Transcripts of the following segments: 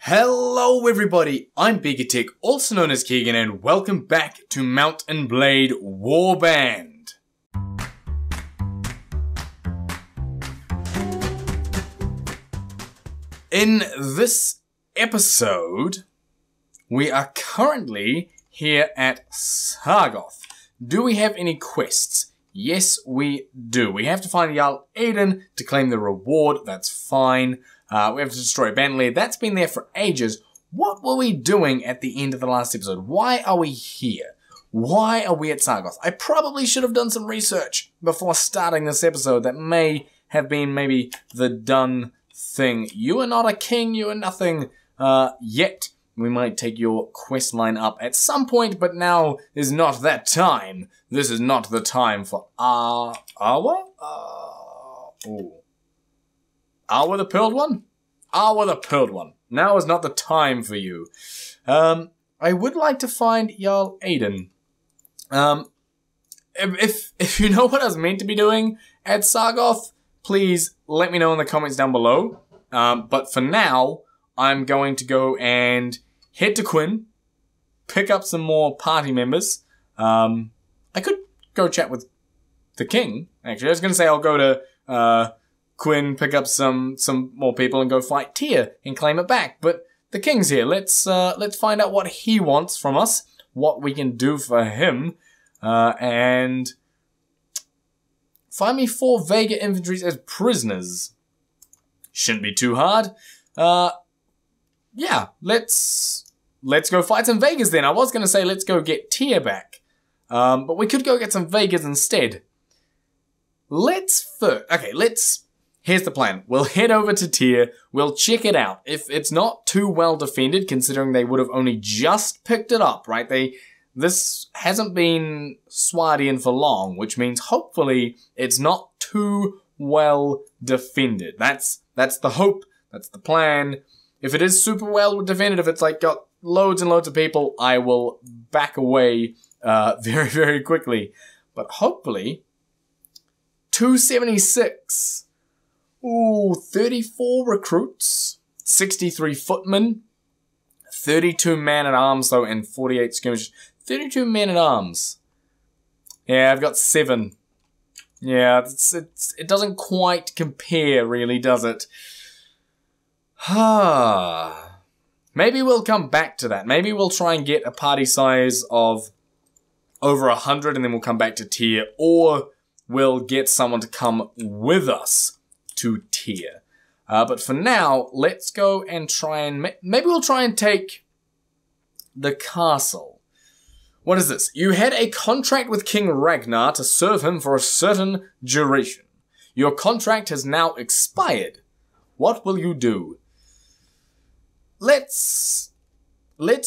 Hello everybody, I'm BeakerTeck, also known as Keegan, and welcome back to Mount & Blade Warband. In this episode, we are currently here at Sargoth. Do we have any quests? Yes, we do. We have to find Jarl Aiden to claim the reward, that's fine. We have to destroy a band leader. That's been there for ages. What were we doing at the end of the last episode? Why are we here? Why are we at Sargoth? I probably should have done some research before starting this episode. That may have been maybe the done thing. You are not a king. You are nothing yet. We might take your quest line up at some point, but now is not that time. This is not the time for Arwa? Arwa the Pearled One? Arwa the Pearled One. Now is not the time for you. I would like to find Jarl Aiden. If you know what I was meant to be doing at Sargoth, please let me know in the comments down below. But for now, I'm going to go and head to Quinn, pick up some more party members. I could go chat with the king, actually. I was going to say I'll go to Quinn, pick up some more people and go fight Tyr and claim it back. But the king's here. Let's find out what he wants from us, what we can do for him, and find me 4 Vega infantries as prisoners. Shouldn't be too hard. Yeah, let's go fight some Vegas then. I was going to say let's go get Tyr back. But we could go get some Vegas instead. Here's the plan. We'll head over to Tyr, we'll check it out. If it's not too well defended, considering they would have only just picked it up, right? This hasn't been Swardian for long, which means hopefully it's not too well defended. That's the hope, that's the plan. If it is super well defended, if it's like got loads and loads of people, I will back away very, very quickly. But hopefully, 276. Ooh, 34 recruits, 63 footmen, 32 man-at-arms though, and 48 skirmishers. 32 men-at-arms. Yeah, I've got 7. Yeah, it doesn't quite compare, really, does it? Maybe we'll come back to that. Maybe we'll try and get a party size of over 100 and then we'll come back to Tyr, or we'll get someone to come with us to Tyr. But for now, let's go and try and... Maybe we'll try and take the castle. What is this? You had a contract with King Ragnar to serve him for a certain duration. Your contract has now expired. What will you do? Let's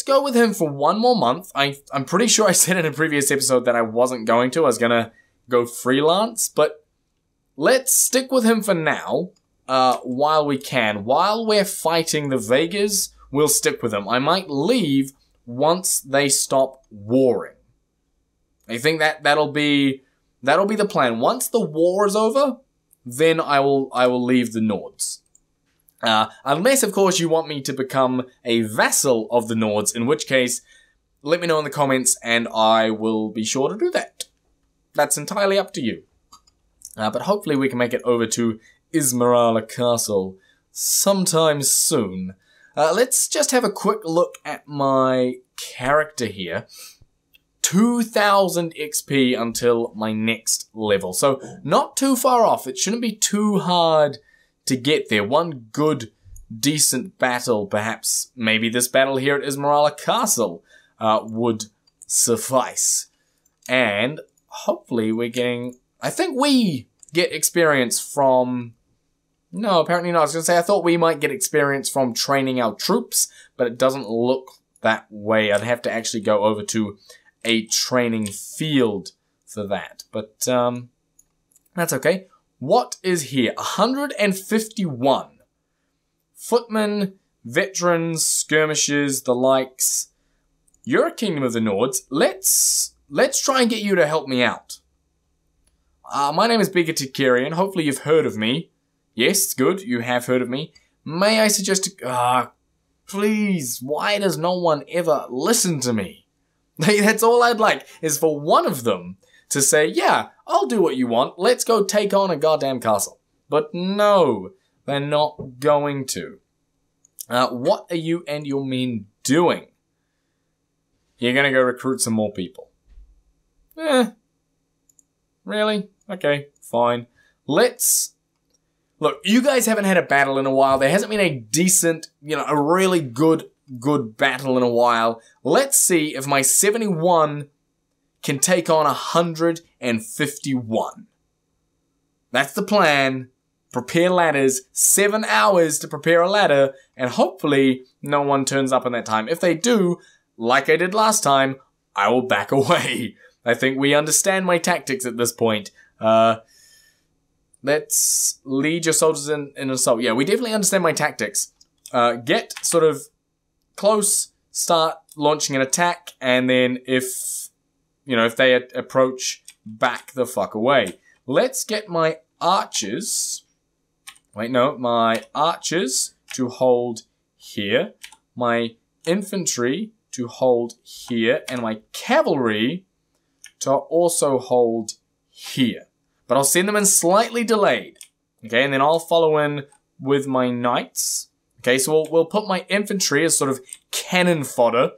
go with him for 1 more month. I'm pretty sure I said in a previous episode that I wasn't going to. I was going to go freelance, but let's stick with him for now, while we can. While we're fighting the Vegas, we'll stick with him. I might leave once they stop warring. I think that'll be the plan. Once the war is over, then I will leave the Nords. Unless, of course, you want me to become a vassal of the Nords, in which case, let me know in the comments and I will be sure to do that. That's entirely up to you. But hopefully we can make it over to Ismarala Castle sometime soon. Let's just have a quick look at my character here. 2000 XP until my next level. So not too far off. It shouldn't be too hard to get there. One good, decent battle, perhaps maybe this battle here at Ismarala Castle would suffice. And hopefully we're getting... I think we get experience from... No, apparently not. I was going to say I thought we might get experience from training our troops, but it doesn't look that way. I'd have to actually go over to a training field for that. But that's okay. What is here? 151. Footmen, veterans, skirmishers, the likes. You're a Kingdom of the Nords. Let's try and get you to help me out. My name is BeakerTeck. Hopefully you've heard of me. Yes, good, you have heard of me. May I suggest... Please, why does no one ever listen to me? Like, that's all I'd like, is for one of them to say, yeah, I'll do what you want. Let's go take on a goddamn castle. But no, they're not going to. What are you and your men doing? You're gonna go recruit some more people. Really? Okay, fine. Let's... Look, you guys haven't had a battle in a while. There hasn't been a decent, a really good battle in a while. Let's see if my 71 can take on 151. That's the plan. Prepare ladders. 7 hours to prepare a ladder, and hopefully no one turns up in that time. If they do, like I did last time, I will back away. I think we understand my tactics at this point. Let's lead your soldiers in assault. Yeah, we definitely understand my tactics. Get sort of close, start launching an attack, and then if they approach, back the fuck away. Let's get my archers... Wait, no, my archers to hold here, my infantry to hold here, and my cavalry to also hold here. But I'll send them in slightly delayed. Okay, and then I'll follow in with my knights. Okay, so we'll put my infantry as sort of cannon fodder.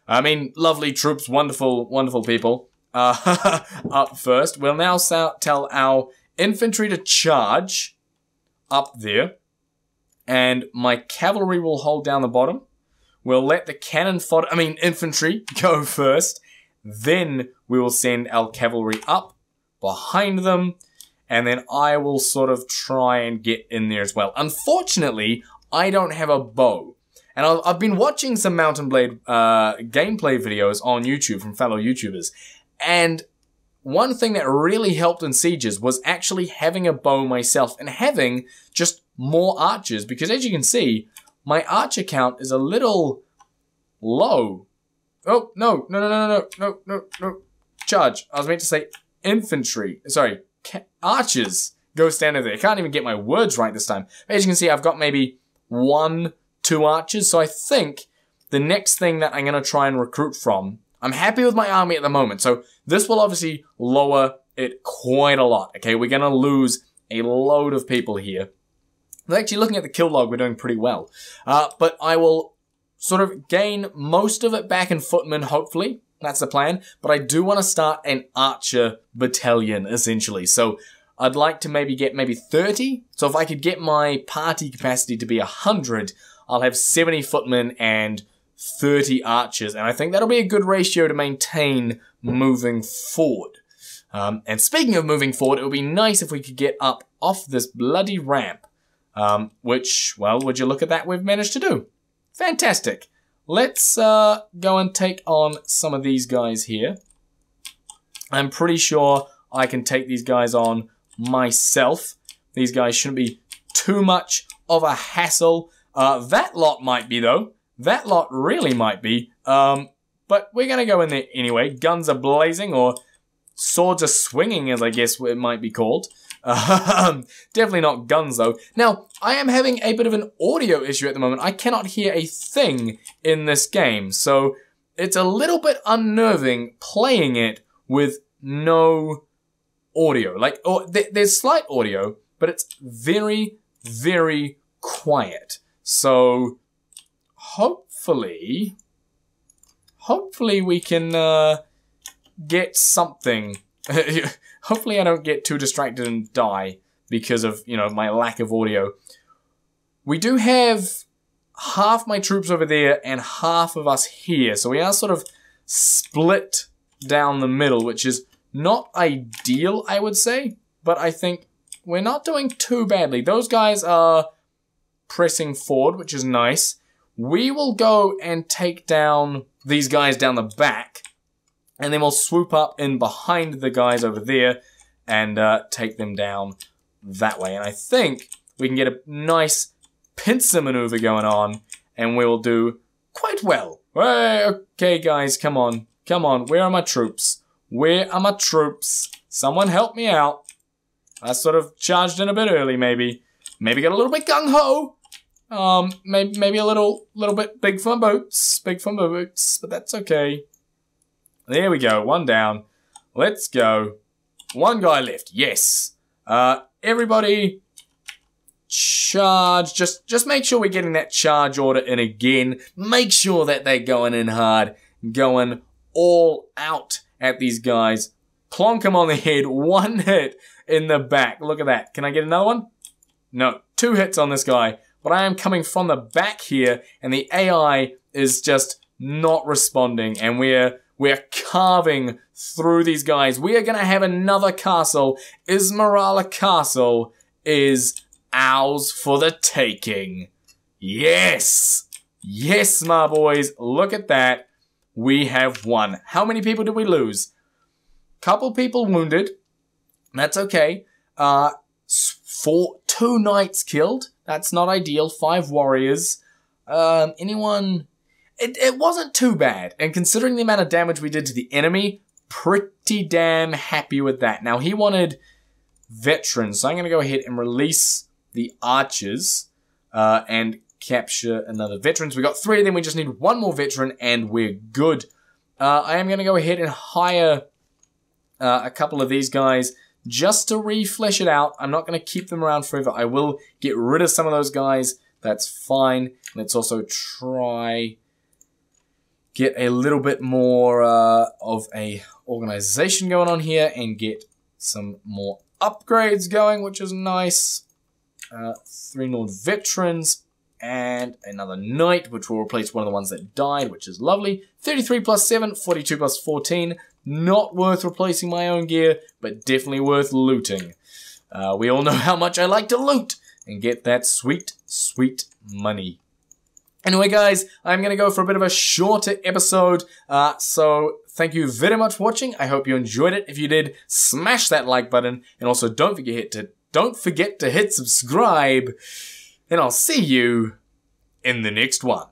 I mean, lovely troops, wonderful, wonderful people. Up first. We'll now tell our infantry to charge up there. And my cavalry will hold down the bottom. We'll let the infantry go first. Then we will send our cavalry up behind them, and then I will sort of try and get in there as well. Unfortunately, I don't have a bow. And I've been watching some Mountain Blade gameplay videos on YouTube from fellow YouTubers, and one thing that really helped in sieges was actually having a bow myself and having just more archers, because as you can see, my archer count is a little low. Oh, no. Charge. I was meant to say infantry. Sorry, archers. Go stand over there. I can't even get my words right this time. As you can see, I've got maybe 1, 2 archers. So I think the next thing that I'm going to try and recruit from, I'm happy with my army at the moment. So this will obviously lower it quite a lot. Okay, we're going to lose a load of people here. Actually, looking at the kill log, we're doing pretty well. But I will sort of gain most of it back in footmen, hopefully. That's the plan. But I do want to start an archer battalion, essentially. So I'd like to maybe get 30. So if I could get my party capacity to be 100, I'll have 70 footmen and 30 archers. And I think that'll be a good ratio to maintain moving forward. And speaking of moving forward, it would be nice if we could get up off this bloody ramp. Which, well, would you look at that, we've managed to do. Fantastic. Let's go and take on some of these guys here. I'm pretty sure I can take these guys on myself. These guys shouldn't be too much of a hassle. That lot might be, though. That lot really might be. But we're going to go in there anyway. Guns are blazing, or swords are swinging, as I guess it might be called. Definitely not guns, though. Now, I am having a bit of an audio issue at the moment. I cannot hear a thing in this game, so it's a little bit unnerving playing it with no audio. Like, there's slight audio, but it's very, very quiet. So, hopefully we can get something. Hopefully I don't get too distracted and die because of, my lack of audio. We do have half my troops over there and half of us here. So we are sort of split down the middle, which is not ideal, I would say. But I think we're not doing too badly. Those guys are pressing forward, which is nice. We will go and take down these guys down the back. And then we'll swoop up in behind the guys over there and take them down that way. And I think we can get a nice pincer maneuver going on, and we'll do quite well. Hey, okay, guys, come on. Come on, where are my troops? Where are my troops? Someone help me out. I sort of charged in a bit early, maybe. Maybe got a little bit gung-ho. Maybe a little bit big for my boots. Big for my boots, but that's okay. There we go. One down. Let's go. One guy left. Yes. Everybody charge. Just make sure we're getting that charge order in again. Make sure that they're going in hard. Going all out at these guys. Plonk him on the head. One hit in the back. Look at that. Can I get another one? No. 2 hits on this guy. But I am coming from the back here, and the AI is just not responding, and we're carving through these guys. We are going to have another castle. Ismarala Castle is ours for the taking. Yes! Yes, my boys. Look at that. We have won. How many people did we lose? Couple people wounded. That's okay. 2 knights killed. That's not ideal. 5 warriors. Anyone... It wasn't too bad. And considering the amount of damage we did to the enemy, pretty damn happy with that. Now, he wanted veterans. So I'm going to go ahead and release the archers and capture another veterans. We got 3 of them. We just need 1 more veteran and we're good. I am going to go ahead and hire a couple of these guys just to reflesh it out. I'm not going to keep them around forever. I will get rid of some of those guys. That's fine. Let's also try get a little bit more of a organization going on here and get some more upgrades going, which is nice. 3 Nord veterans and another knight, which will replace one of the ones that died, which is lovely. 33 plus 7, 42 plus 14. Not worth replacing my own gear, but definitely worth looting. We all know how much I like to loot and get that sweet, sweet money. Anyway, guys, I'm going to go for a bit of a shorter episode, so thank you very much for watching. I hope you enjoyed it. If you did, smash that like button, and also don't forget to hit subscribe, and I'll see you in the next one.